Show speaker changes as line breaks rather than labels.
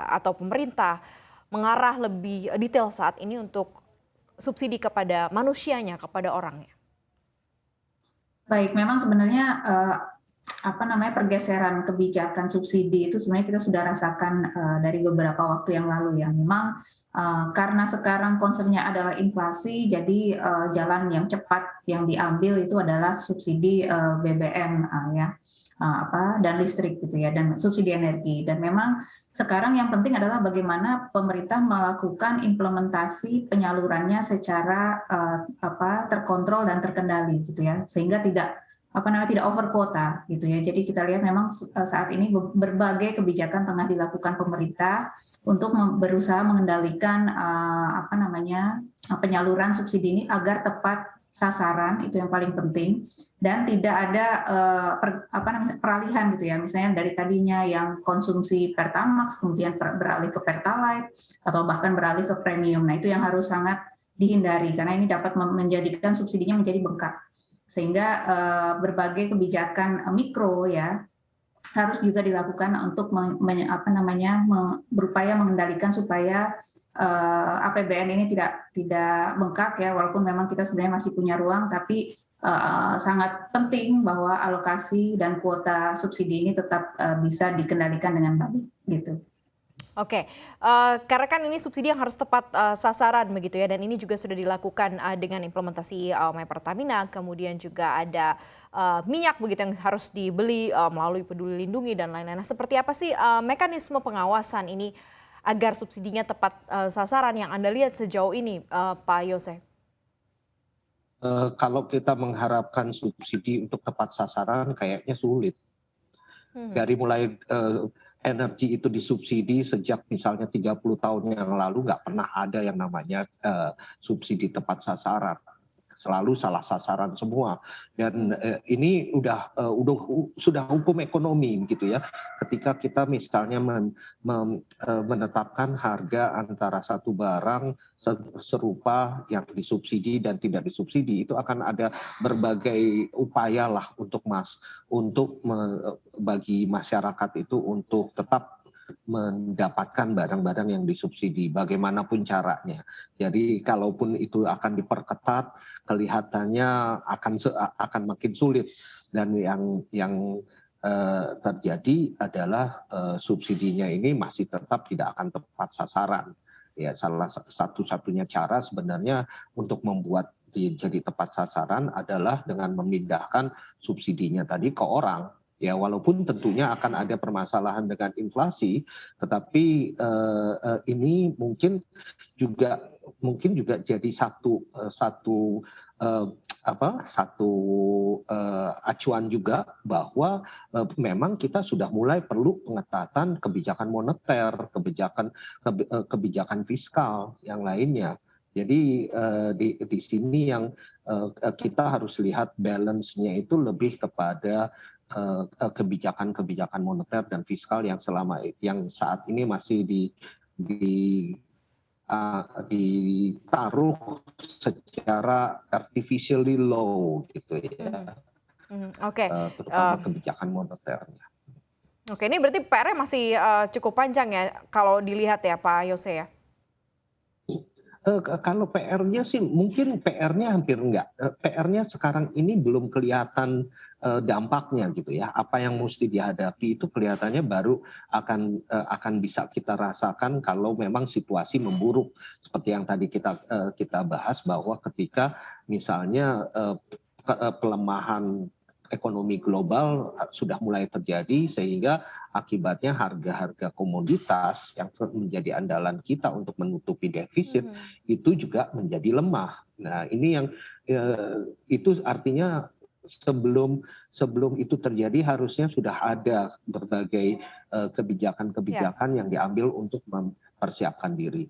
atau pemerintah mengarah lebih detail saat ini untuk subsidi kepada manusianya, kepada orangnya?
Baik, memang sebenarnya pergeseran kebijakan subsidi itu sebenarnya kita sudah rasakan dari beberapa waktu yang lalu ya. Memang karena sekarang concernnya adalah inflasi, jadi jalan yang cepat yang diambil itu adalah subsidi BBM ya, dan listrik gitu ya, dan subsidi energi. Dan memang sekarang yang penting adalah bagaimana pemerintah melakukan implementasi penyalurannya secara terkontrol dan terkendali gitu ya, sehingga tidak over quota gitu ya. Jadi kita lihat memang saat ini berbagai kebijakan tengah dilakukan pemerintah untuk berusaha mengendalikan penyaluran subsidi ini agar tepat sasaran, itu yang paling penting, dan tidak ada peralihan gitu ya. Misalnya dari tadinya yang konsumsi Pertamax kemudian beralih ke Pertalite atau bahkan beralih ke premium. Nah, itu yang harus sangat dihindari karena ini dapat menjadikan subsidinya menjadi bengkak, sehingga berbagai kebijakan mikro ya harus juga dilakukan untuk berupaya mengendalikan supaya APBN ini tidak bengkak ya, walaupun memang kita sebenarnya masih punya ruang, tapi sangat penting bahwa alokasi dan kuota subsidi ini tetap bisa dikendalikan dengan baik gitu.
Oke, karena kan ini subsidi yang harus tepat sasaran begitu ya, dan ini juga sudah dilakukan dengan implementasi My Pertamina, kemudian juga ada minyak begitu yang harus dibeli melalui Peduli Lindungi dan lain-lain. Nah, seperti apa sih mekanisme pengawasan ini agar subsidinya tepat sasaran yang Anda lihat sejauh ini, Pak Yose?
Kalau kita mengharapkan subsidi untuk tepat sasaran kayaknya sulit. Dari mulai energi itu disubsidi sejak misalnya 30 tahun yang lalu nggak pernah ada yang namanya subsidi tepat sasaran. Selalu salah sasaran semua, dan ini sudah hukum ekonomi gitu ya. Ketika kita misalnya menetapkan harga antara satu barang serupa yang disubsidi dan tidak disubsidi, itu akan ada berbagai upaya lah untuk bagi masyarakat itu untuk tetap mendapatkan barang-barang yang disubsidi bagaimanapun caranya. Jadi kalaupun itu akan diperketat, kelihatannya akan makin sulit, dan yang terjadi adalah subsidinya ini masih tetap tidak akan tepat sasaran. Ya, salah satu-satunya cara sebenarnya untuk membuat jadi tepat sasaran adalah dengan memindahkan subsidinya tadi ke orang. Ya, walaupun tentunya akan ada permasalahan dengan inflasi, tetapi ini mungkin juga jadi satu acuan juga bahwa memang kita sudah mulai perlu pengetatan kebijakan moneter, kebijakan fiskal yang lainnya. Jadi di sini yang kita harus lihat balance-nya itu lebih kepada kebijakan moneter dan fiskal yang saat ini masih ditaruh secara artificially low gitu ya.
Oke.
Terutama kebijakan moneternya.
Oke, ini berarti PR-nya masih cukup panjang ya kalau dilihat ya Pak Yose ya?
Kalau PR-nya sih mungkin PR-nya hampir enggak. PR-nya sekarang ini belum kelihatan dampaknya gitu ya. Apa yang mesti dihadapi itu kelihatannya baru akan bisa kita rasakan kalau memang situasi memburuk, seperti yang tadi kita bahas, bahwa ketika misalnya pelemahan ekonomi global sudah mulai terjadi, sehingga akibatnya harga-harga komoditas yang menjadi andalan kita untuk menutupi defisit itu juga menjadi lemah. Nah, ini yang itu artinya sebelum itu terjadi harusnya sudah ada berbagai kebijakan-kebijakan yang diambil untuk mempersiapkan diri.